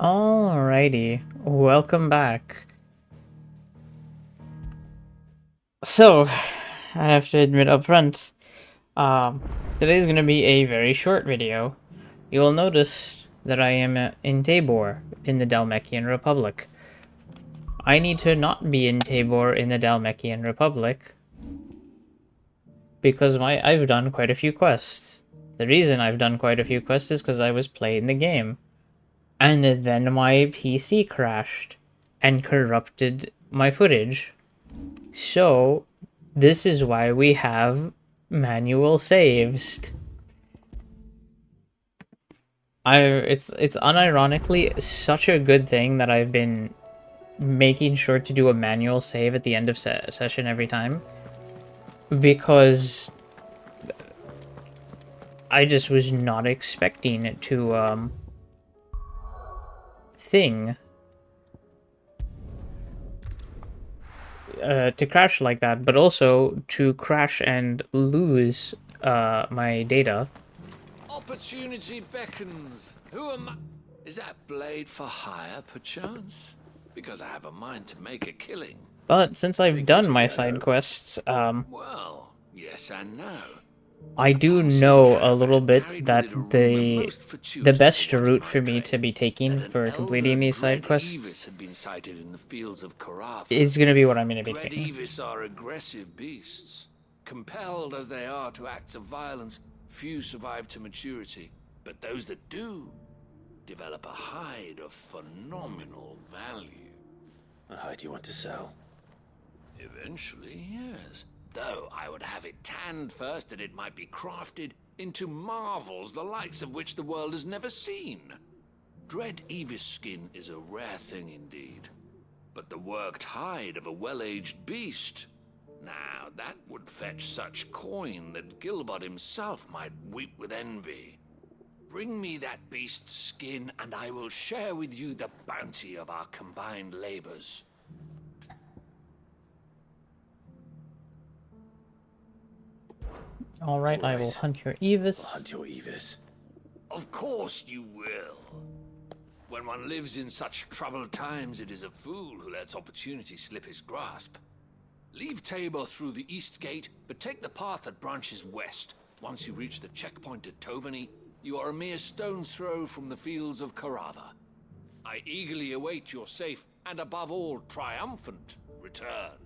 Alrighty, welcome back. So, I have to admit up front, today's gonna be a very short video. You'll notice that I am in Tabor, in the Dalmekian Republic. I need to not be in Tabor in the Dalmekian Republic, because I've done quite a few quests. The reason I've done quite a few quests is because I was playing the game. And then my PC crashed and corrupted my footage. So, this is why we have manual saves. It's unironically such a good thing that I've been making sure to do a manual save at the end of session every time, because I just was not expecting it to thing to crash like that, but also to crash and lose my data. Opportunity beckons. Who am I? Is that blade for hire, perchance? Because I have a mind to make a killing. But since I've done my side quests, Well, yes and no. I A do passing know a little caravan bit carried with that it a rumour the most the fortuitous best for one in route my for me trade, to be taking that an for completing elder these side Dread quests Evis had been sighted in the fields of Carava. is gonna be what I'm gonna be Dread taking. Evis are aggressive beasts. Compelled as they are to acts of violence, few survive to maturity. But those that do develop a hide of phenomenal value. A hide you want to sell? Eventually, yes. Though I would have it tanned first that it might be crafted into marvels the likes of which the world has never seen. Dread Evis skin is a rare thing indeed. But the worked hide of a well-aged beast, now that would fetch such coin that Gilbert himself might weep with envy. Bring me that beast's skin, and I will share with you the bounty of our combined labors. Alright, I will hunt your Evis. I'll hunt your Evis. Of course you will. When one lives in such troubled times, it is a fool who lets opportunity slip his grasp. Leave Tabor through the east gate, but take the path that branches west. Once you reach the checkpoint at Tovany, you are a mere stone's throw from the fields of Carava. I eagerly await your safe, and above all, triumphant return.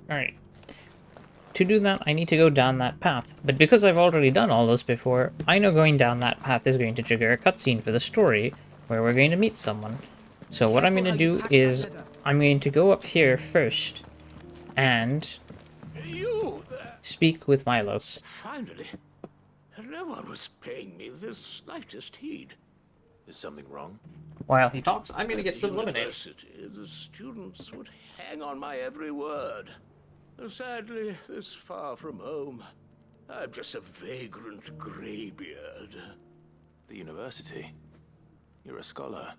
Alright. To do that, I need to go down that path. But because I've already done all this before, I know going down that path is going to trigger a cutscene for the story, where we're going to meet someone. So what I'm going to do is, I'm going to go up here first, and You there! speak with Milos. Finally. No one was paying me the slightest heed. Is something wrong? While he talks, I'm going to At get some lemonade. university, the students would hang on my every word. Sadly, this far from home, I'm just a vagrant graybeard. The university? You're a scholar.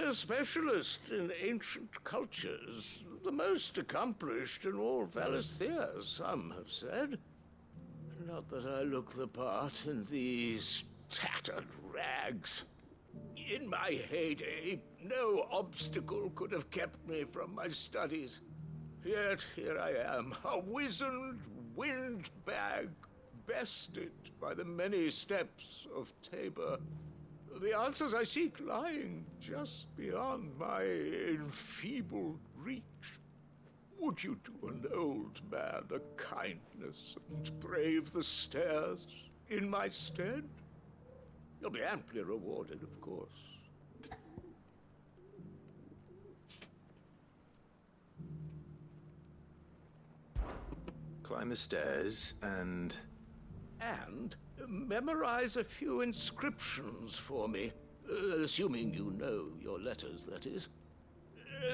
A specialist in ancient cultures. The most accomplished in all Valisthea, some have said. Not that I look the part in these tattered rags. In my heyday, no obstacle could have kept me from my studies. Yet here I am, a wizened windbag, bested by the many steps of Tabor. The answers I seek lying just beyond my enfeebled reach. Would you do an old man a kindness and brave the stairs in my stead? You'll be amply rewarded, of course. Climb the stairs and... And memorize a few inscriptions for me. Assuming you know your letters, that is.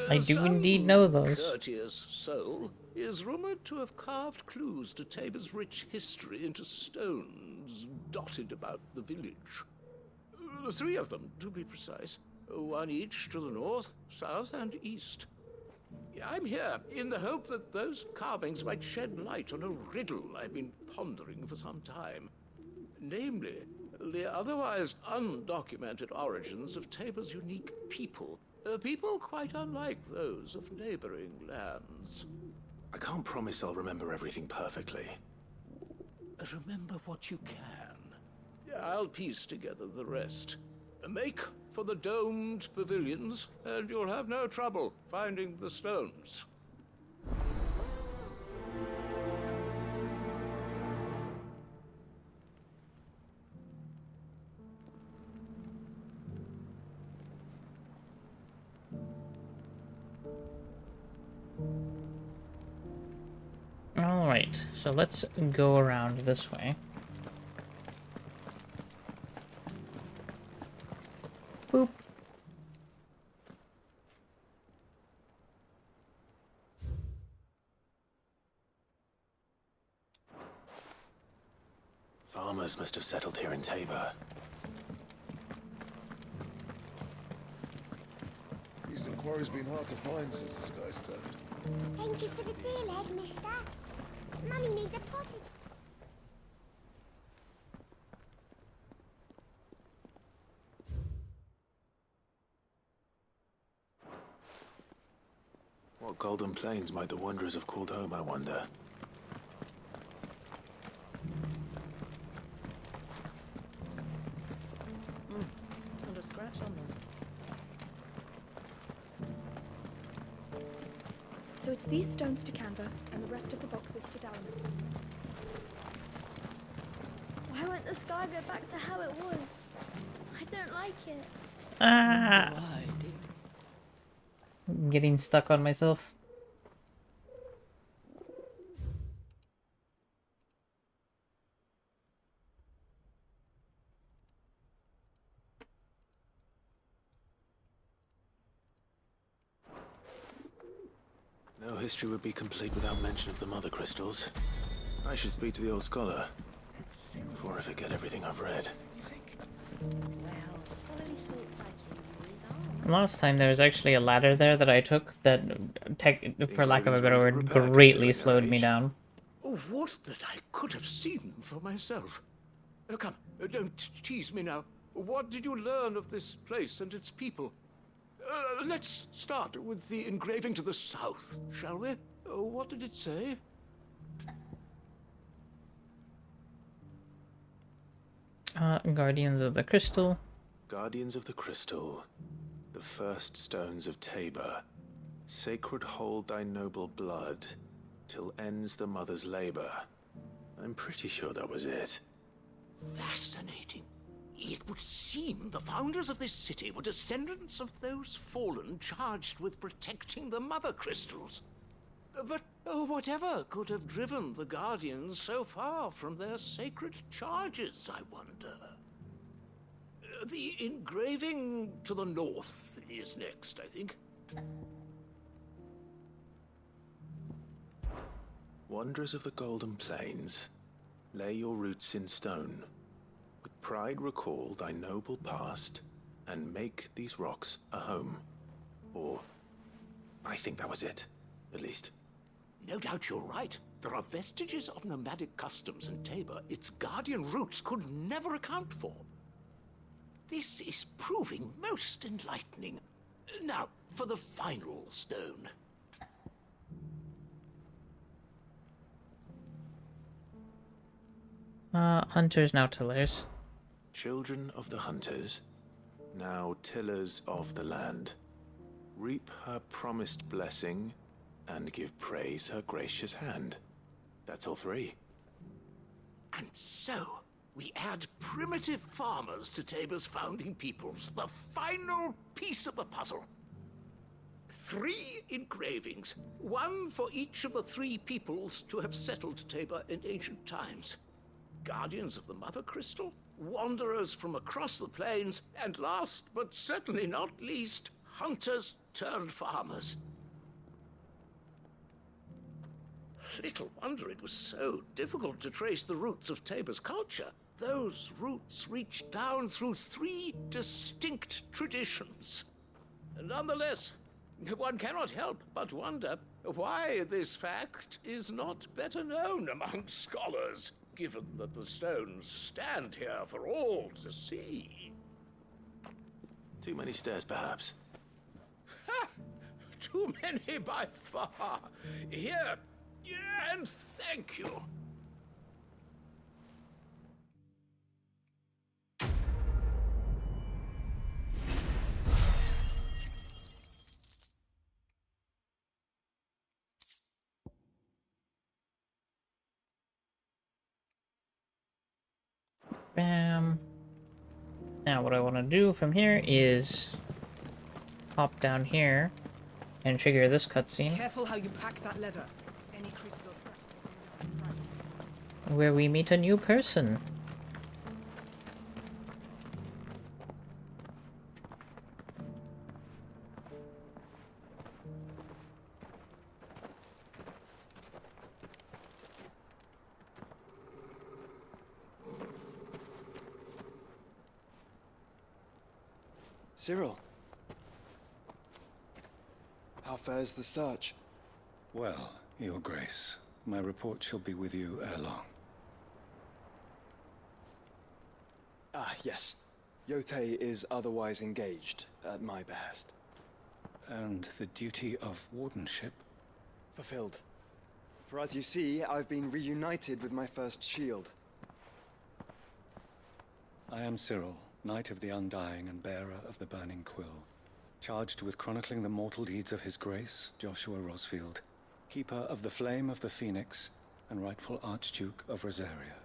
I do Some indeed know those. courteous soul is rumored to have carved clues to Tabor's rich history into stones dotted about the village. 3 of them, to be precise. One each to the north, south, and east. I'm here in the hope that those carvings might shed light on a riddle I've been pondering for some time. Namely, the otherwise undocumented origins of Tabor's unique people. People quite unlike those of neighboring lands. I can't promise I'll remember everything perfectly. Remember what you can. I'll piece together the rest. Make for the domed pavilions, and you'll have no trouble finding the stones. Alright, so let's go around this way. Boop. Farmers must have settled here in Tabor. Decent quarry's been hard to find since the sky's turned. Thank you for the deal, Ed, mister. Mummy needs a pottage. What golden plains might the wanderers have called home, I wonder? Not a scratch on them. So it's these stones to Canva, and the rest of the boxes to Dalman. Why won't the sky go back to how it was? I don't like it. Ah! Why, dear? I'm getting stuck on myself. No history would be complete without mention of the mother crystals. I should speak to the old scholar before I forget everything I've read. Well, scholarly sorts like you always are. Last time there was actually a ladder there that I took that, for lack of a better word, Repair greatly considering slowed their me age. down. Oh, what that I could have seen for myself. Come, don't tease me now. What did you learn of this place and its people? Let's start with the engraving to the south, shall we? What did it say? Guardians of the Crystal. Guardians of the Crystal, the first stones of Tabor. Sacred hold thy noble blood, till ends the mother's labor. I'm pretty sure that was it. Fascinating. It would seem the founders of this city were descendants of those fallen charged with protecting the mother crystals. But whatever could have driven the Guardians so far from their sacred charges, I wonder? The engraving to the north is next, I think. Wanderers of the Golden Plains, lay your roots in stone. With pride recall thy noble past, and make these rocks a home. Or, I think that was it, at least. No doubt you're right. There are vestiges of nomadic customs in Tabor its guardian roots could never account for. This is proving most enlightening. Now, for the final stone. Hunters, now tillers. Children of the hunters, now tillers of the land. Reap her promised blessing, and give praise her gracious hand. That's all three. And so, we add primitive farmers to Tabor's founding peoples, the final piece of the puzzle. 3 engravings, one for each of the 3 peoples to have settled Tabor in ancient times. Guardians of the Mother Crystal, wanderers from across the plains, and last but certainly not least, hunters turned farmers. Little wonder it was so difficult to trace the roots of Tabor's culture. Those roots reach down through 3 distinct traditions. Nonetheless, One cannot help but wonder why this fact is not better known among scholars, given that the stones stand here for all to see. Too many stairs, perhaps. Ha! Too many by far. Here, and thank you. Bam. Now what I want to do from here is hop down here and trigger this cutscene Careful how you pack that leather. Any creases or scratches will bring down the price. where we meet a new person. Cyril. How fares the search? Well, Your Grace, my report shall be with you ere long. Ah, yes. Yotei is otherwise engaged, at my behest. And the duty of wardenship? Fulfilled. For as you see, I've been reunited with my first shield. I am Cyril, Knight of the Undying and bearer of the Burning Quill, charged with chronicling the mortal deeds of His Grace, Joshua Rosfield, keeper of the Flame of the Phoenix and rightful Archduke of Rosaria.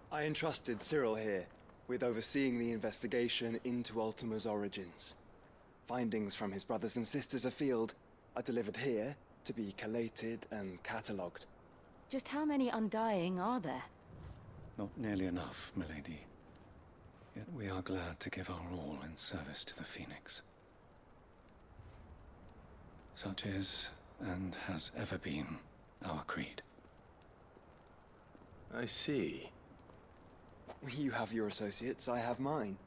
I entrusted Cyril here with overseeing the investigation into Ultima's origins. Findings from his brothers and sisters afield are delivered here to be collated and catalogued. Just how many Undying are there? Not nearly enough, milady. Yet we are glad to give our all in service to the Phoenix. Such is, and has ever been, our creed. I see. You have your associates, I have mine.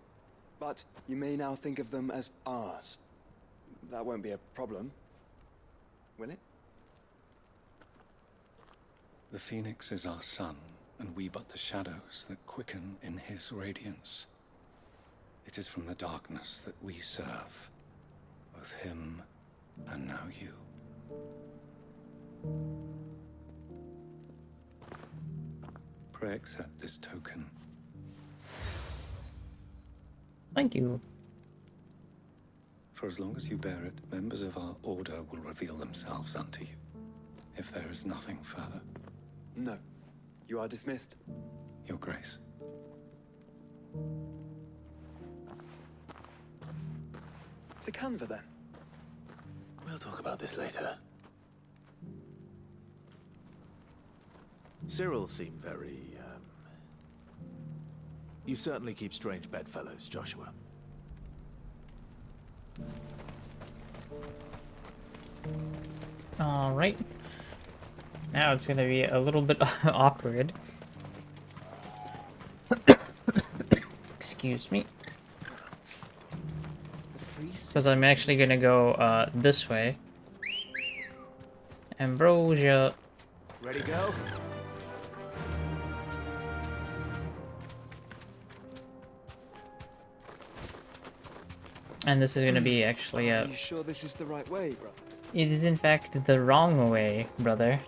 But you may now think of them as ours. That won't be a problem, will it? The Phoenix is our sun, and we but the shadows that quicken in his radiance. It is from the darkness that we serve, both him and now you. Pray accept this token. Thank you. For as long as you bear it, members of our order will reveal themselves unto you, if there is nothing further. No. You are dismissed. Your Grace. To Canva, then. We'll talk about this later. Cyril seemed very, You certainly keep strange bedfellows, Joshua. Alright. Now it's gonna be a little bit awkward. Excuse me. Because I'm actually gonna go this way. Ambrosia. Ready, go? And this is gonna be actually Are you sure this is the right way, brother? It is in fact the wrong way, brother.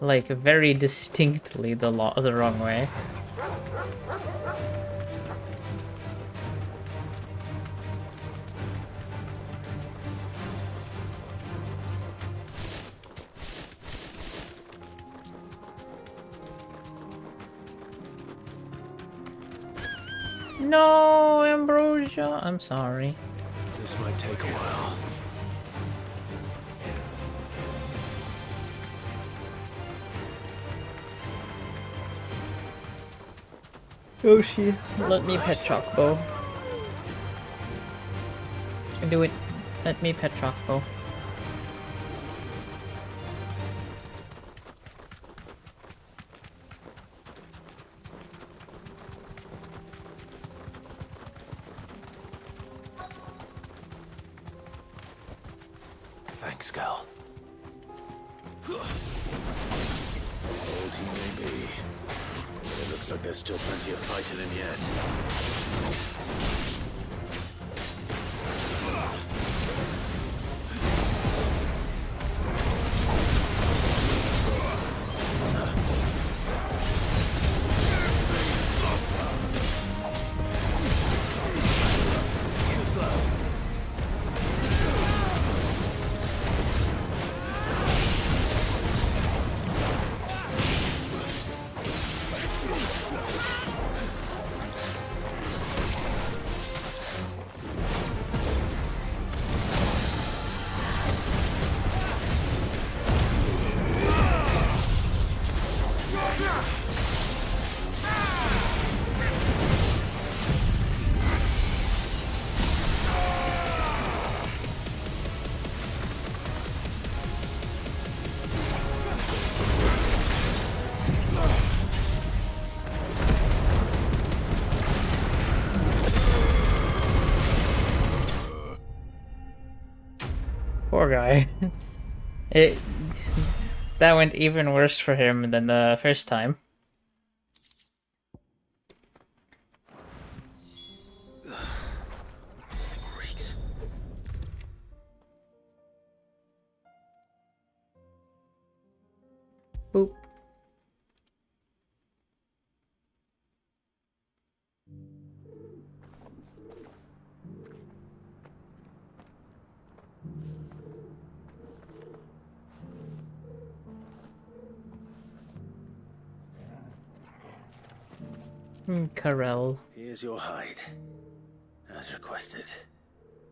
Like very distinctly the wrong way. No, Ambrosia, I'm sorry. This might take a while. Yoshi, let me pet Chocobo. Do it. Let me pet Chocobo. Thanks, girl. Old he may be, but it looks like there's still plenty of fight in him yet. Poor guy. It that went even worse for him than the first time. This thing reeks. Boop. Carell. Here's your hide, as requested.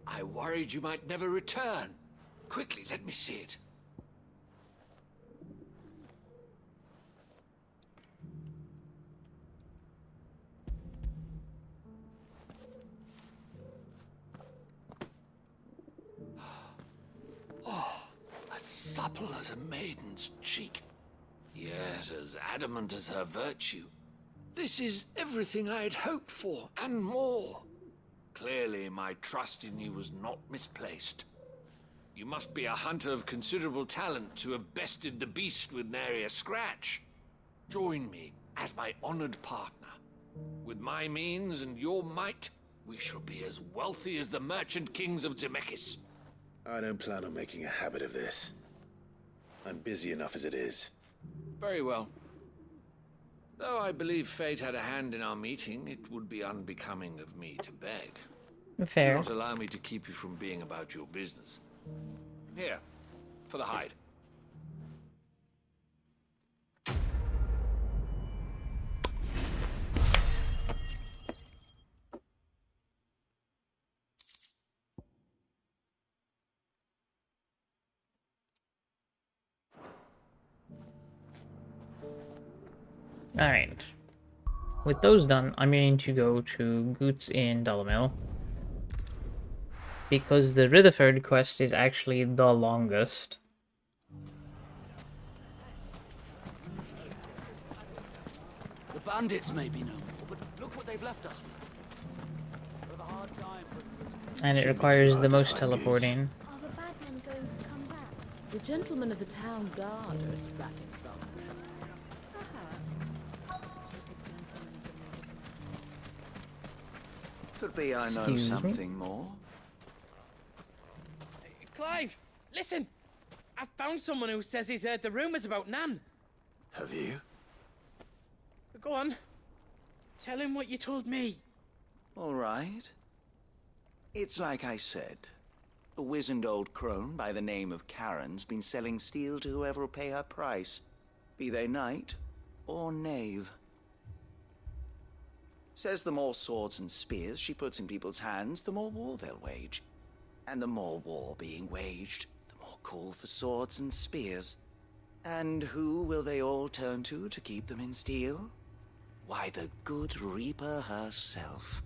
I worried you might never return. Quickly, let me see it. Oh, as supple as a maiden's cheek, yet as adamant as her virtue. This is everything I had hoped for, and more. Clearly, my trust in you was not misplaced. You must be a hunter of considerable talent to have bested the beast with nary a scratch. Join me as my honored partner. With my means and your might, we shall be as wealthy as the merchant kings of Zemeckis. I don't plan on making a habit of this. I'm busy enough as it is. Very well. Though I believe fate had a hand in our meeting, it would be unbecoming of me to beg. Fair. Do not allow me to keep you from being about your business. Here, for the hide. Alright. With those done, I'm going to go to Goetz in Dalamil. Because the Rutherford quest is actually the longest. The bandits may be no more, but look what they've left us with. We'll have a hard time, And it requires the most teleporting. Are the bad men going to come back? The gentlemen of the town guard are strapping some. Could be I know Excuse me? something more. Clive, listen! I found someone who says he's heard the rumours about Nan. Have you? Go on. Tell him what you told me. All right. It's like I said. A wizened old crone by the name of Karen's been selling steel to whoever will pay her price, be they knight or knave. Says the more swords and spears she puts in people's hands, the more war they'll wage. And the more war being waged, the more call for swords and spears. And who will they all turn to keep them in steel? Why, the good Reaper herself.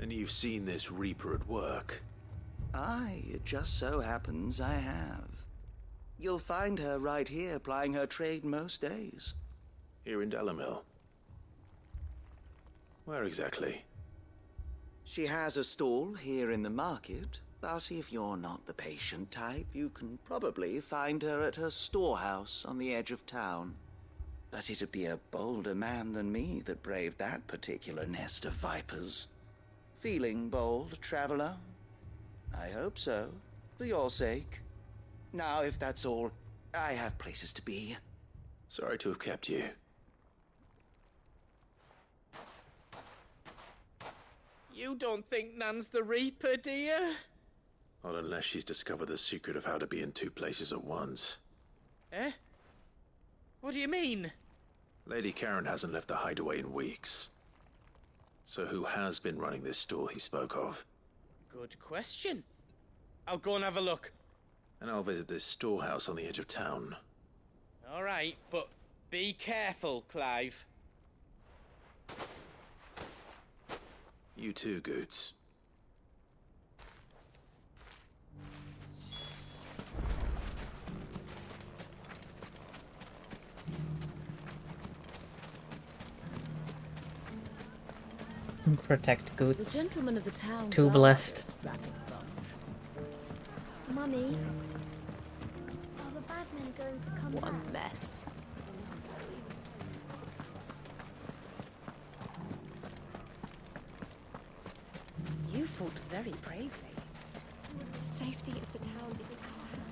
And you've seen this Reaper at work? Aye, it just so happens I have. You'll find her right here plying her trade most days. Here in Dalamil? Where exactly? She has a stall here in the market, But if you're not the patient type, you can probably find her at her storehouse on the edge of town. But it'd be a bolder man than me that braved that particular nest of vipers. Feeling bold, traveler? I hope so, for your sake. Now, if that's all, I have places to be. Sorry to have kept you. You don't think Nan's the Reaper, do you? Not unless she's discovered the secret of how to be in two places at once. Eh? What do you mean? Lady Karen hasn't left the hideaway in weeks. So who has been running this stall he spoke of? Good question. I'll go and have a look. And I'll visit this storehouse on the edge of town. All right, but be careful, Clive. You too, Goetz. Protect The Goetz. gentlemen of the town Too guard blessed. are a strapping bunch. Mummy, are the bad men going to come What back? a mess. You fought very bravely. The safety of the town is in our hands.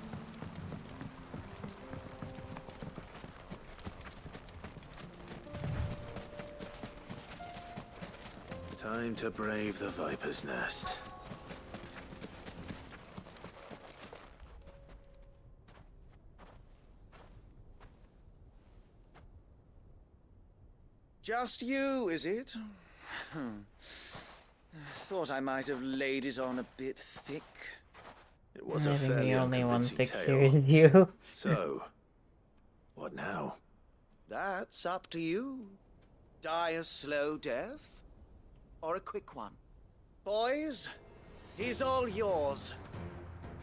Time to brave the Viper's Nest. Just you, is it? Thought I might have laid it on a bit thick. It was I a think fairly the only one unconvincing thick tale. here is you. So, what now? That's up to you. Die a slow death, or a quick one. Boys, he's all yours.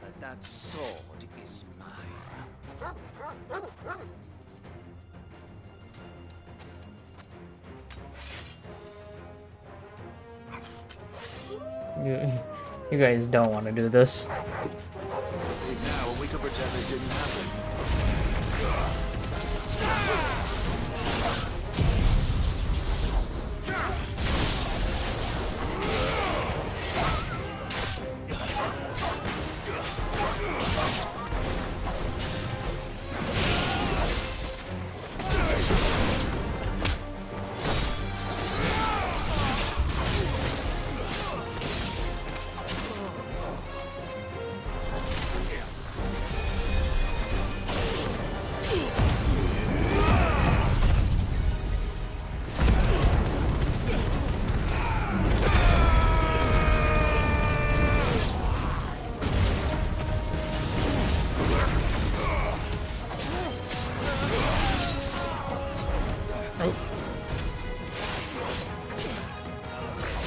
But that sword is mine. You guys don't want to do this. Leave now, and we could pretend this didn't happen.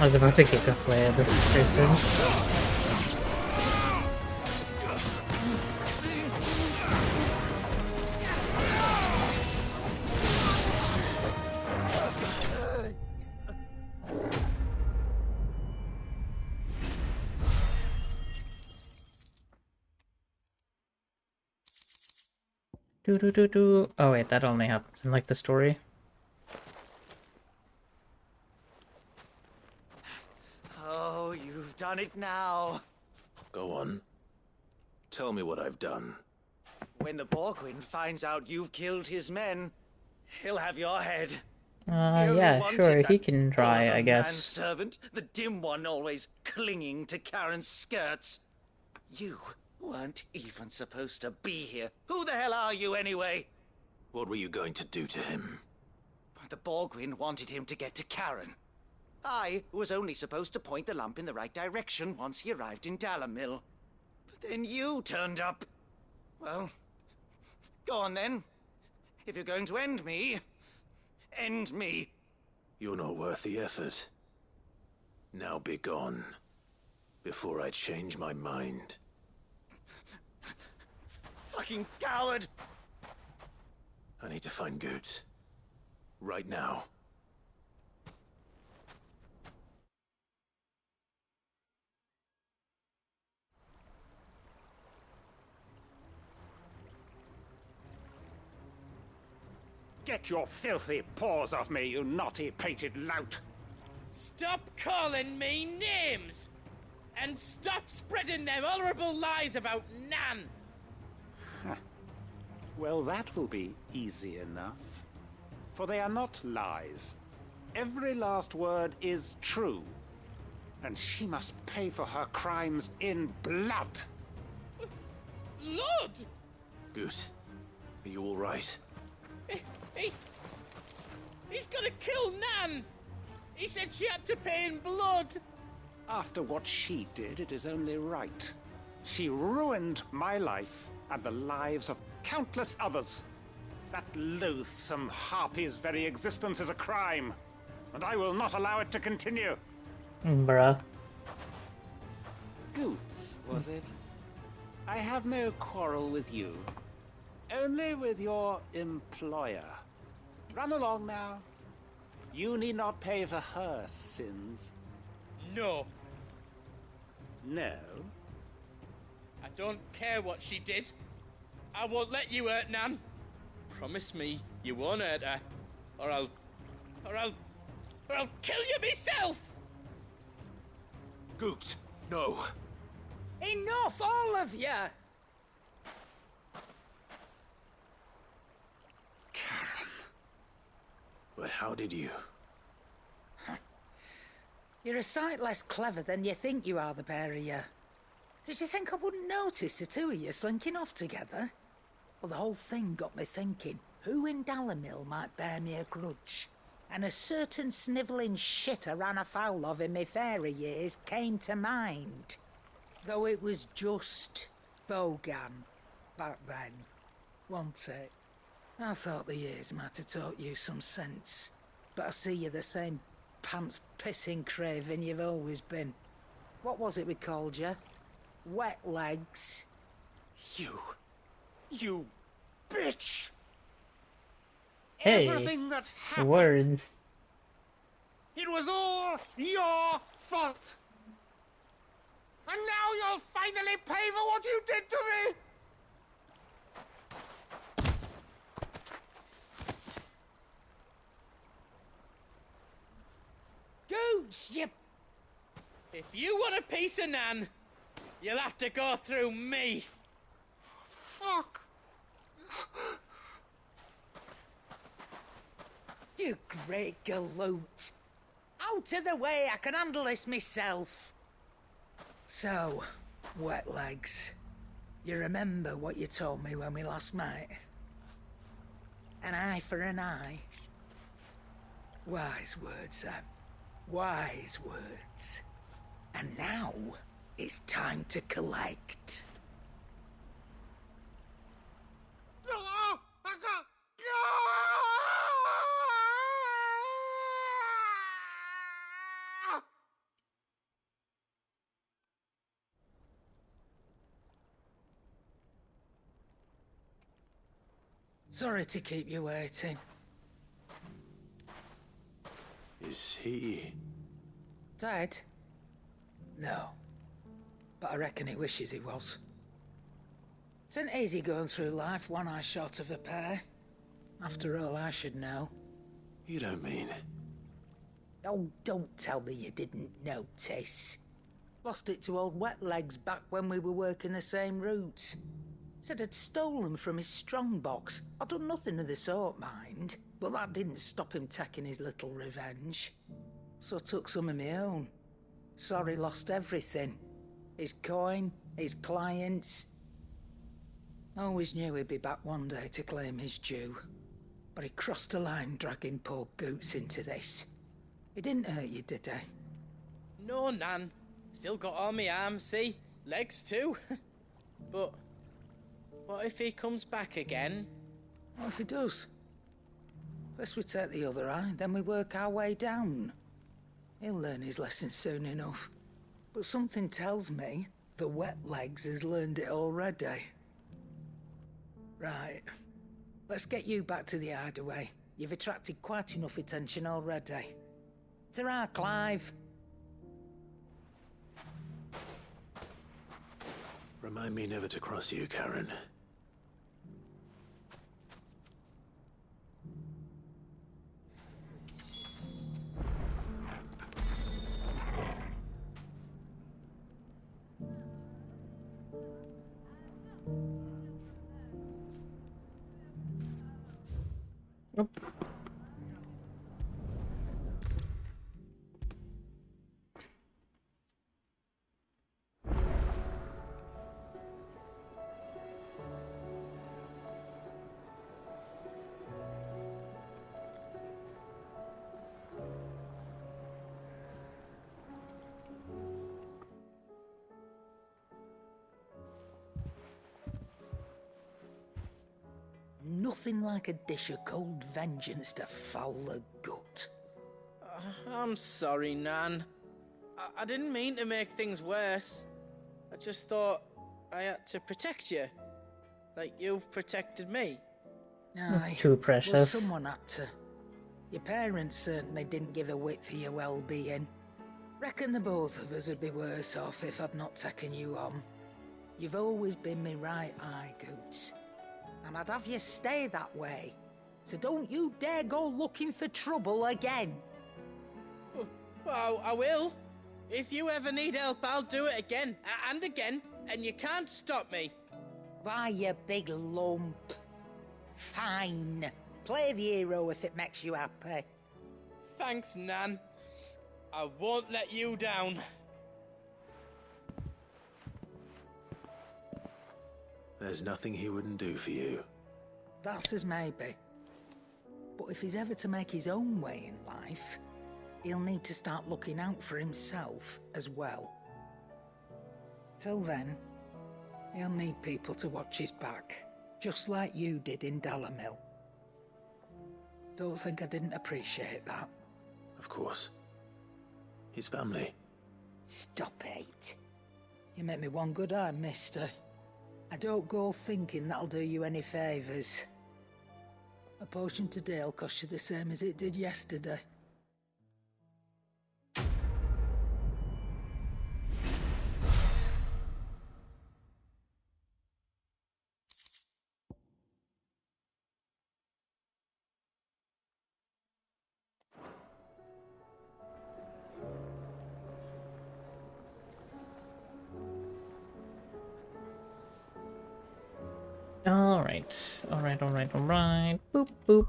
I was about to kick a play at this person. Do do do do. Oh wait, that only happens in like the story. Oh, you've done it now. Go on. Tell me what I've done. When the Borgwyn finds out you've killed his men, he'll have your head. Yeah, sure, he can try, I guess. Manservant, the dim one always clinging to Karen's skirts. You weren't even supposed to be here. Who the hell are you, anyway? What were you going to do to him? The Borgwyn wanted him to get to Karen. I was only supposed to point the lamp in the right direction once he arrived in Dalamil. But then you turned up. Well, go on then. If you're going to end me, end me. You're not worth the effort. Now be gone, before I change my mind. Fucking coward! I need to find Goetz. Right now. Get your filthy paws off me, you naughty-pated lout! Stop calling me names! And stop spreading them horrible lies about Nan! Well, that will be easy enough. For they are not lies. Every last word is true. And she must pay for her crimes in blood. Blood? Goetz, are you all right? He's gonna kill Nan! He said she had to pay in blood! After what she did, it is only right. She ruined my life and the lives of countless others. That loathsome harpy's very existence is a crime, and I will not allow it to continue. Bruh. Goetz, was it? I have no quarrel with you. Only with your employer. Run along now. You need not pay for her sins. No. No? I don't care what she did. I won't let you hurt Nan. Promise me you won't hurt her, or I'll kill you myself! Goetz, no. Enough, all of you! Karen. But how did you? You're a sight less clever than you think you are, the pair of you. Did you think I wouldn't notice the two of you slinking off together? Well, the whole thing got me thinking, who in Dalamil might bear me a grudge? And a certain snivelling shit I ran afoul of in my fairy years came to mind. Though it was just Bogan back then, wasn't it? I thought the years might have taught you some sense, but I see you're the same pants-pissing craven you've always been. What was it we called you? Wet legs. You bitch! Hey, Everything that happened, words. it was all your fault! And now you'll finally pay for what you did to me! Goetz, you... If you want a piece of Nan, you'll have to go through me. Fuck! You great galoot. Out of the way, I can handle this myself. So, wet legs, you remember what you told me when we last met? An eye for an eye. Wise words, Sam. Wise words. And now, it's time to collect. Sorry to keep you waiting. Is he... Dead? No. But I reckon he wishes he was. It isn't easy going through life one eye short of a pair. After all, I should know. You don't mean... Oh, don't tell me you didn't notice. Lost it to old Wet Legs back when we were working the same routes. Said I'd stolen from his strongbox. I'd done nothing of the sort, mind. But that didn't stop him taking his little revenge. So I took some of my own. Sorry, lost everything. His coin, his clients. Always knew he'd be back one day to claim his due. But he crossed a line dragging poor Goetz into this. He didn't hurt you, did he? No, Nan. Still got all my arms, see? Legs too. But what if he comes back again? What if he does? First we take the other eye, then we work our way down. He'll learn his lesson soon enough. But something tells me the Wet Legs has learned it already. Right. Let's get you back to the hideaway. You've attracted quite enough attention already. Ta-ra, Clive. Remind me never to cross you, Karen. Nothing like a dish of cold vengeance to foul the gut. I'm sorry, Nan. I didn't mean to make things worse. I just thought I had to protect you. Like you've protected me. Aye. Too Well, precious. someone had to. Your parents certainly didn't give a whit for your well-being. Reckon the both of us would be worse off if I'd not taken you on. You've always been me right eye, Goetz. And I'd have you stay that way. So don't you dare go looking for trouble again. Well, I will. If you ever need help, I'll do it again and again, and you can't stop me. Why, you big lump. Fine. Play the hero if it makes you happy. Thanks, Nan. I won't let you down. There's nothing he wouldn't do for you. That's as maybe. But if he's ever to make his own way in life, he'll need to start looking out for himself as well. Till then, he'll need people to watch his back, just like you did in Dalamil. Don't think I didn't appreciate that. Of course. His family. Stop it. You make me one good eye, mister. I don't go thinking that'll do you any favours. A potion today'll cost you the same as it did yesterday. Alright. Boop, boop.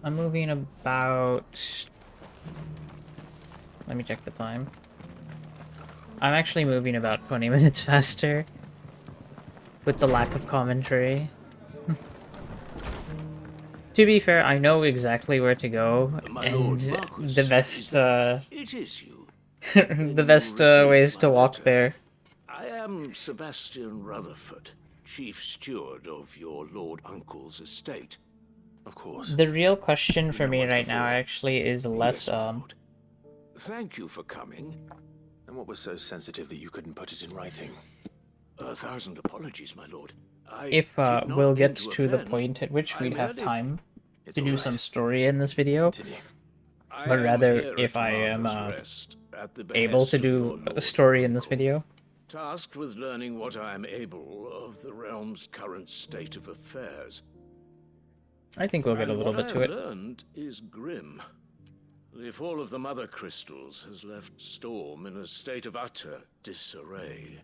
I'm moving about... Let me check the time. I'm actually moving about 20 minutes faster. With the lack of commentary. To be fair, I know exactly where to go, and the best, It is you. the best ways to walk there. I am Sebastian Rutherford, chief steward of your Lord Uncle's estate. Of course. The real question for me right now actually is less, Thank you for coming. And what was so sensitive that you couldn't put it in writing? 1,000 apologies, my lord. If we'll get to the point at which we'd have time to do some story in this video, but rather if I am able to do a story in this video. Tasked with learning what I am able of the realm's current state of affairs. I think we'll get a little bit to it. What I have learned is grim. The fall of the Mother Crystals has left Storm in a state of utter disarray.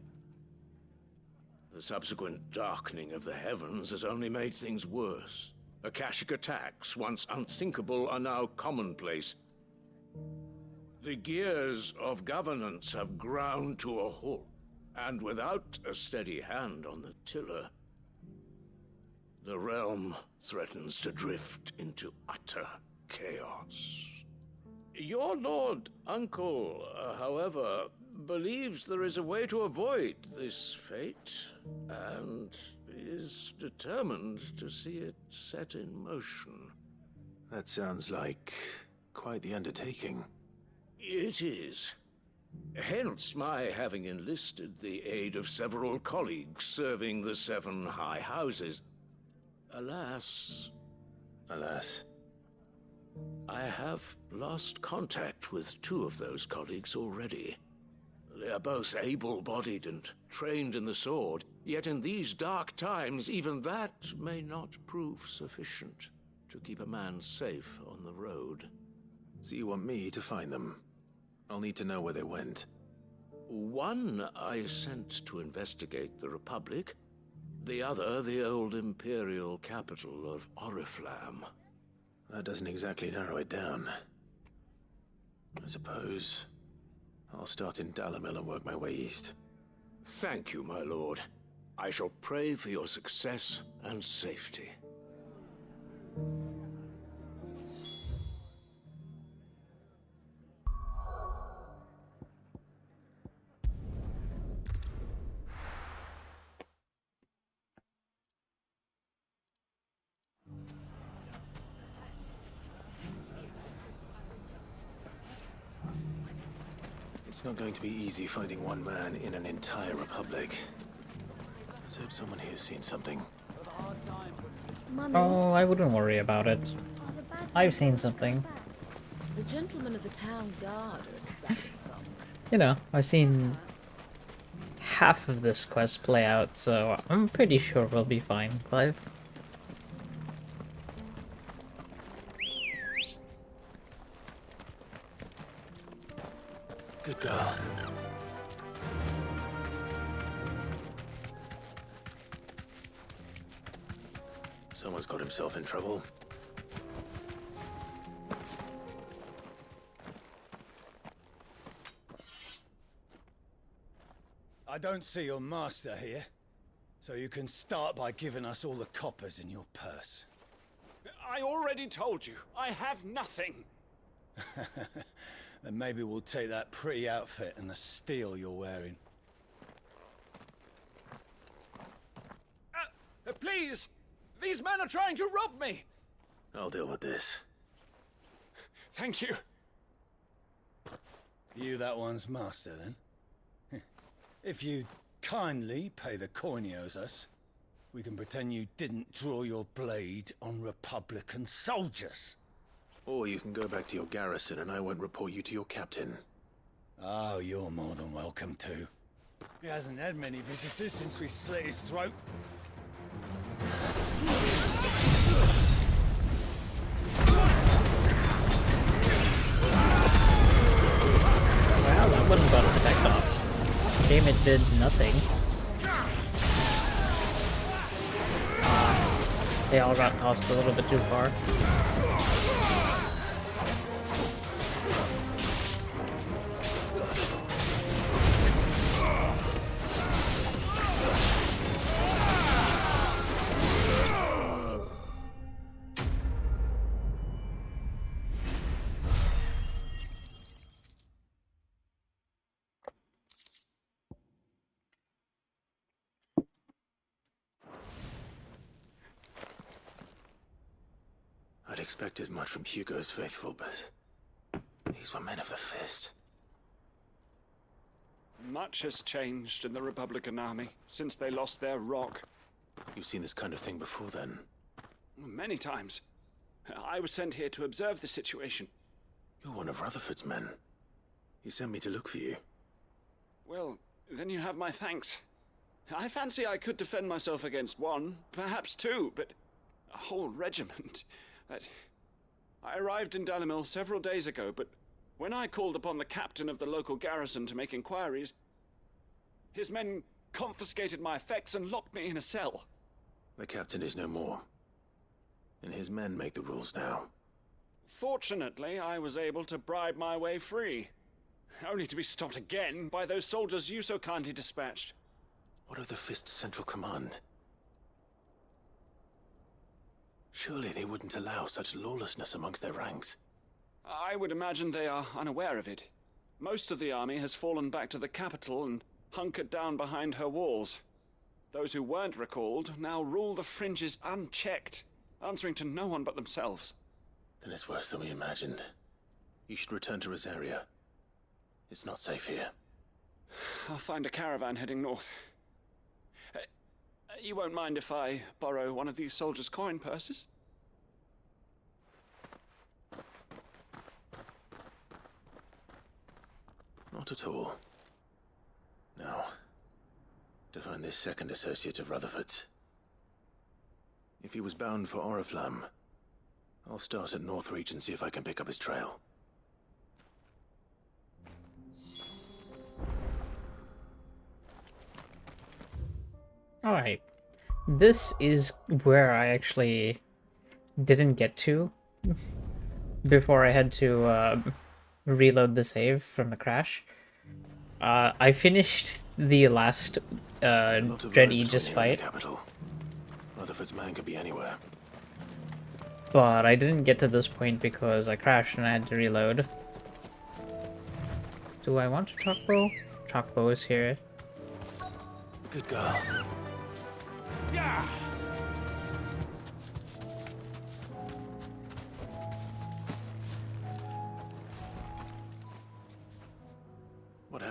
The subsequent darkening of the heavens has only made things worse. Akashic attacks, once unthinkable, are now commonplace. The gears of governance have ground to a halt, and without a steady hand on the tiller, the realm threatens to drift into utter chaos. Your Lord Uncle, however, believes there is a way to avoid this fate, and is determined to see it set in motion. That sounds like quite the undertaking. It is. Hence my having enlisted the aid of several colleagues serving the 7 high houses. Alas, I have lost contact with 2 of those colleagues already. They are both able-bodied and trained in the sword, yet in these dark times, even that may not prove sufficient to keep a man safe on the road. So you want me to find them? I'll need to know where they went. One I sent to investigate the Republic, the other the old Imperial capital of Oriflamme. That doesn't exactly narrow it down. I suppose I'll start in Dalamil and work my way east. Thank you, my lord. I shall pray for your success and safety. It's not going to be easy finding one man in an entire republic. Let's hope someone here's seen something. Mummy, Oh, I wouldn't worry about it. I've seen something. The gentlemen of the town guard are strapping from. You know, I've seen half of this quest play out, so I'm pretty sure we'll be fine, Clive. Good girl. Someone's got himself in trouble. I don't see your master here, so you can start by giving us all the coppers in your purse. I already told you, I have nothing. Then maybe we'll take that pretty outfit and the steel you're wearing. Please! These men are trying to rob me! I'll deal with this. Thank you. You that one's master, then? If you kindly pay the coin he owes us, we can pretend you didn't draw your blade on Republican soldiers. Or you can go back to your garrison and I won't report you to your captain. Oh, you're more than welcome to. He hasn't had many visitors since we slit his throat. Wow, that wouldn't got effect off. Shame it did nothing. They all got tossed a little bit too far. I'd expect as much from Hugo's faithful, but these were men of the fist. Much has changed in the Republican army since they lost their rock. You've seen this kind of thing before, then? Many times. I was sent here to observe the situation. You're one of Rutherford's men. He sent me to look for you. Well, then you have my thanks. I fancy I could defend myself against one, perhaps two, but a whole regiment. I arrived in Dalimil several days ago, but when I called upon the captain of the local garrison to make inquiries, his men confiscated my effects and locked me in a cell. The captain is no more, and his men make the rules now. Fortunately, I was able to bribe my way free, only to be stopped again by those soldiers you so kindly dispatched. What of the Fist's Central Command? Surely they wouldn't allow such lawlessness amongst their ranks. I would imagine they are unaware of it. Most of the army has fallen back to the capital and hunkered down behind her walls. Those who weren't recalled now rule the fringes unchecked, answering to no one but themselves. Then it's worse than we imagined. You should return to Rosaria. It's not safe here. I'll find a caravan heading north. You won't mind if I borrow one of these soldiers' coin purses? Not at all. Now, to find this second associate of Rutherford's. If he was bound for Oriflamme, I'll start at Northreach and see if I can pick up his trail. Alright. This is where I actually didn't get to before I had to reload the save from the crash. I finished the last Dread Aegis fight. Rutherford's man could be anywhere. But I didn't get to this point because I crashed and I had to reload. Do I want a Chalkbow? Chalkbow is here. Good girl. Yeah!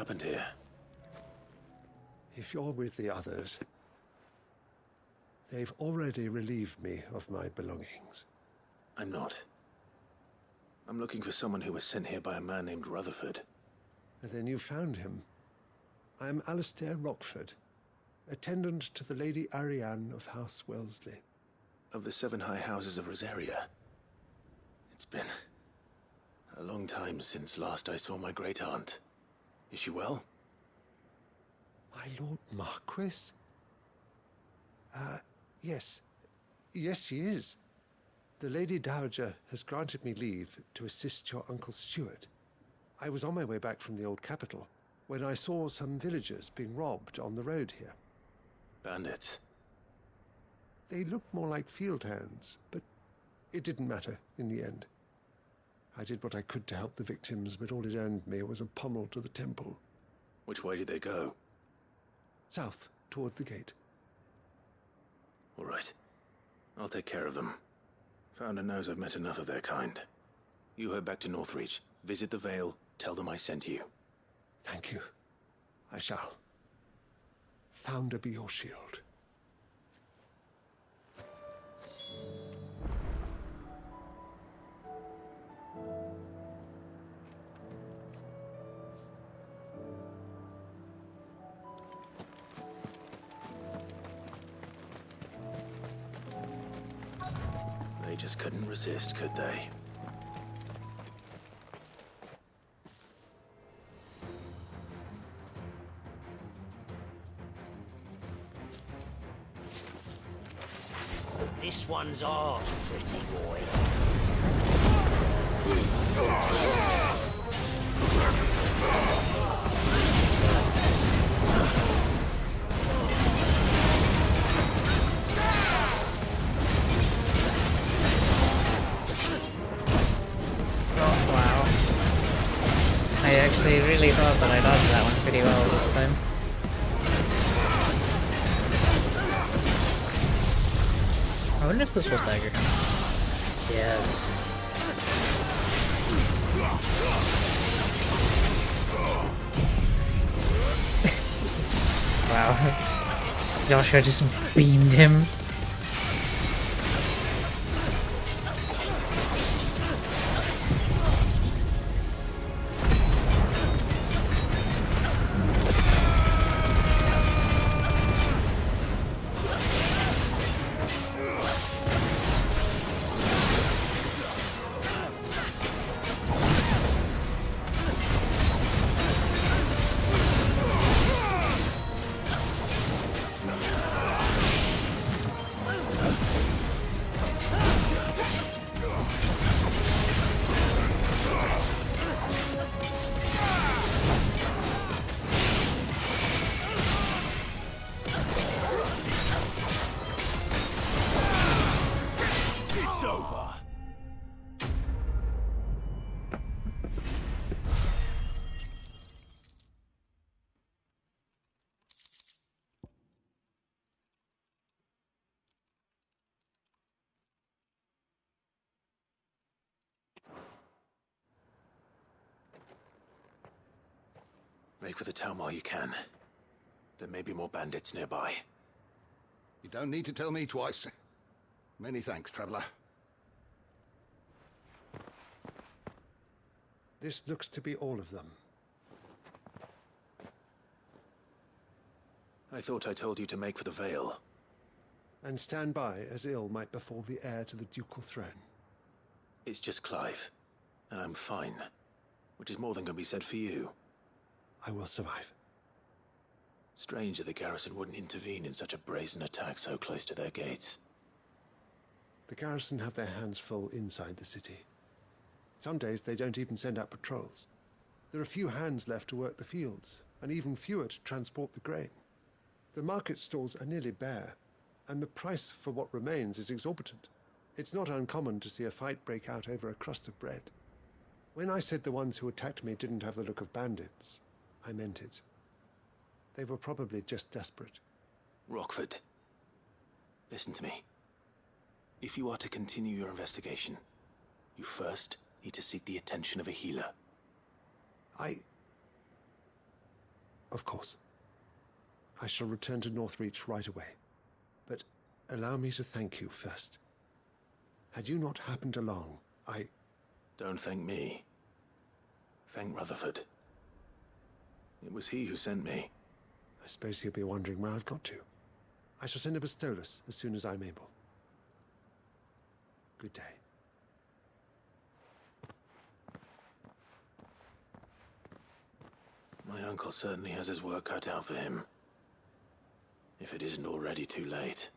happened here? If you're with the others, they've already relieved me of my belongings. I'm not. I'm looking for someone who was sent here by a man named Rutherford. And then you found him. I'm Alistair Rockford, attendant to the Lady Ariane of House Wellesley. Of the 7 high houses of Rosaria. It's been a long time since last I saw my great-aunt. Is she well? My Lord Marquis? Yes. Yes, she is. The Lady Dowager has granted me leave to assist your Uncle Stuart. I was on my way back from the old capital when I saw some villagers being robbed on the road here. Bandits? They looked more like field hands, but it didn't matter in the end. I did what I could to help the victims, but all it earned me was a pommel to the temple. Which way did they go? South, toward the gate. All right. I'll take care of them. Founder knows I've met enough of their kind. You head back to Northreach, visit the Vale, tell them I sent you. Thank you. I shall. Founder be your shield. They just couldn't resist, could they? This one's ours, pretty boy. I actually really thought that I dodged that one pretty well this time. I wonder if this will stagger him. Yes. Wow. Joshua just beamed him. Make for the town while you can. There may be more bandits nearby. You don't need to tell me twice. Many thanks, traveler. This looks to be all of them. I thought I told you to make for the Vale. And stand by as ill might befall the heir to the ducal throne. It's just Clive, and I'm fine. Which is more than can be said for you. I will survive. Strange that the garrison wouldn't intervene in such a brazen attack so close to their gates. The garrison have their hands full inside the city. Some days they don't even send out patrols. There are few hands left to work the fields, and even fewer to transport the grain. The market stalls are nearly bare, and the price for what remains is exorbitant. It's not uncommon to see a fight break out over a crust of bread. When I said the ones who attacked me didn't have the look of bandits, I meant it. They were probably just desperate. Rockford, listen to me. If you are to continue your investigation, you first need to seek the attention of a healer. Of course. I shall return to Northreach right away. But allow me to thank you first. Had you not happened along, I... Don't thank me. Thank Rutherford. It was he who sent me. I suppose he'll be wondering where I've got to. I shall send a Pistolus as soon as I'm able. Good day. My uncle certainly has his work cut out for him. If it isn't already too late.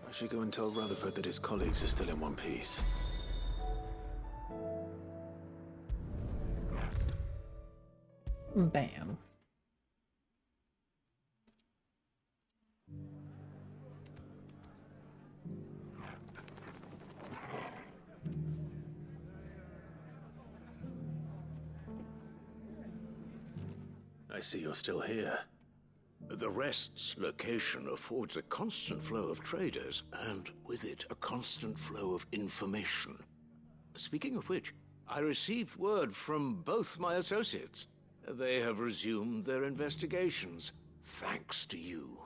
I should go and tell Rutherford that his colleagues are still in one piece. Bam. I see you're still here. The Rest's location affords a constant flow of traders, and with it, a constant flow of information. Speaking of which, I received word from both my associates. They have resumed their investigations, thanks to you.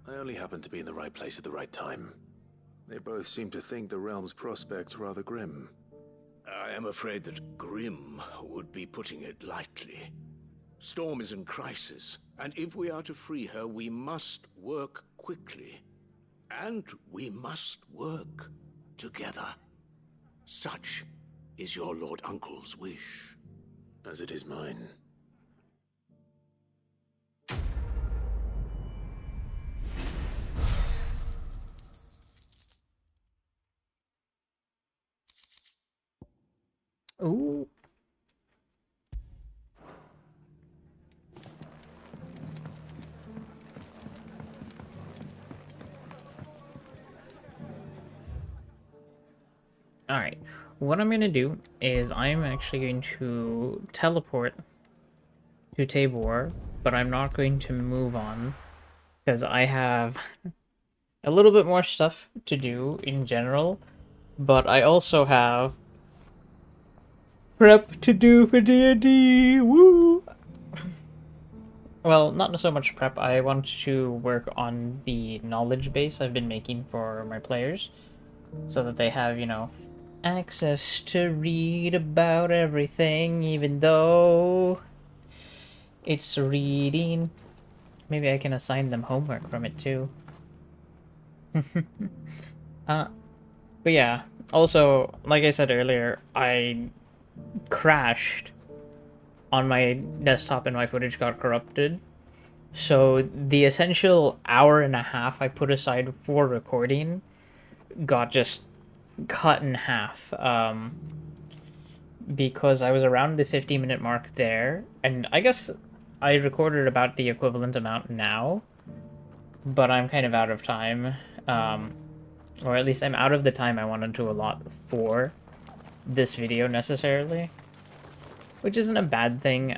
I only happened to be in the right place at the right time. They both seem to think the realm's prospects rather grim. I am afraid that grim would be putting it lightly. Storm is in crisis, and if we are to free her, we must work quickly. And we must work together. Such is your Lord Uncle's wish. As it is mine. Ooh. Alright, what I'm going to do is I'm actually going to teleport to Tabor, but I'm not going to move on, because I have a little bit more stuff to do in general, but I also have prep to do for D&D, woo! Well, not so much prep, I want to work on the knowledge base I've been making for my players, so that they have, you know, access to read about everything, even though it's reading. Maybe I can assign them homework from it too. But yeah, also, like I said earlier, I crashed on my desktop and my footage got corrupted. So the essential hour and a half I put aside for recording got just cut in half, because I was around the 50-minute mark there, and I guess I recorded about the equivalent amount now, but I'm kind of out of time, or at least I'm out of the time I wanted to allot for this video necessarily, which isn't a bad thing.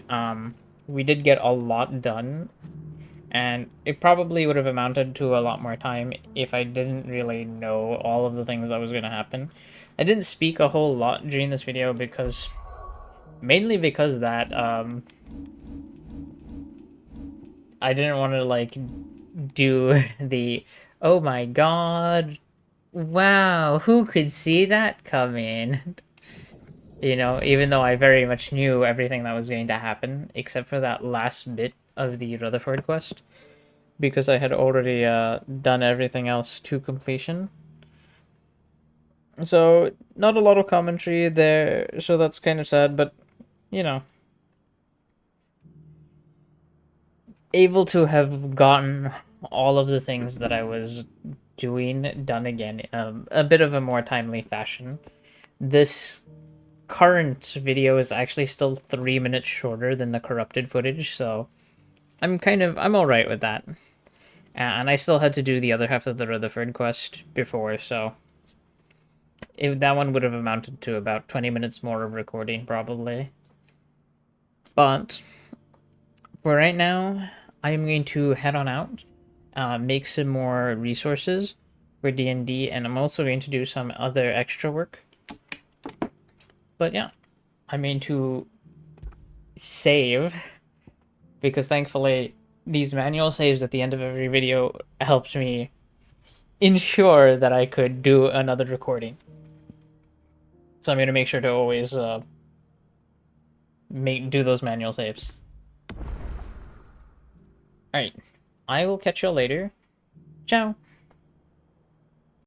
We did get a lot done, and it probably would have amounted to a lot more time if I didn't really know all of the things that was going to happen. I didn't speak a whole lot during this video because... mainly because that, I didn't want to, like, do the, oh my god, wow, who could see that coming? You know, even though I very much knew everything that was going to happen, except for that last bit of the Rutherford quest, because I had already done everything else to completion. So, not a lot of commentary there, so that's kind of sad, but, you know. Able to have gotten all of the things that I was doing done again, a bit of a more timely fashion. This current video is actually still 3 minutes shorter than the corrupted footage, so I'm alright with that. And I still had to do the other half of the Rutherford quest before, so that one would have amounted to about 20 minutes more of recording, probably. But for right now, I'm going to head on out, make some more resources for D&D, and I'm also going to do some other extra work. But yeah, I'm going to save, because thankfully these manual saves at the end of every video helped me ensure that I could do another recording. So I'm going to make sure to always do those manual saves. Alright, I will catch you all later. Ciao!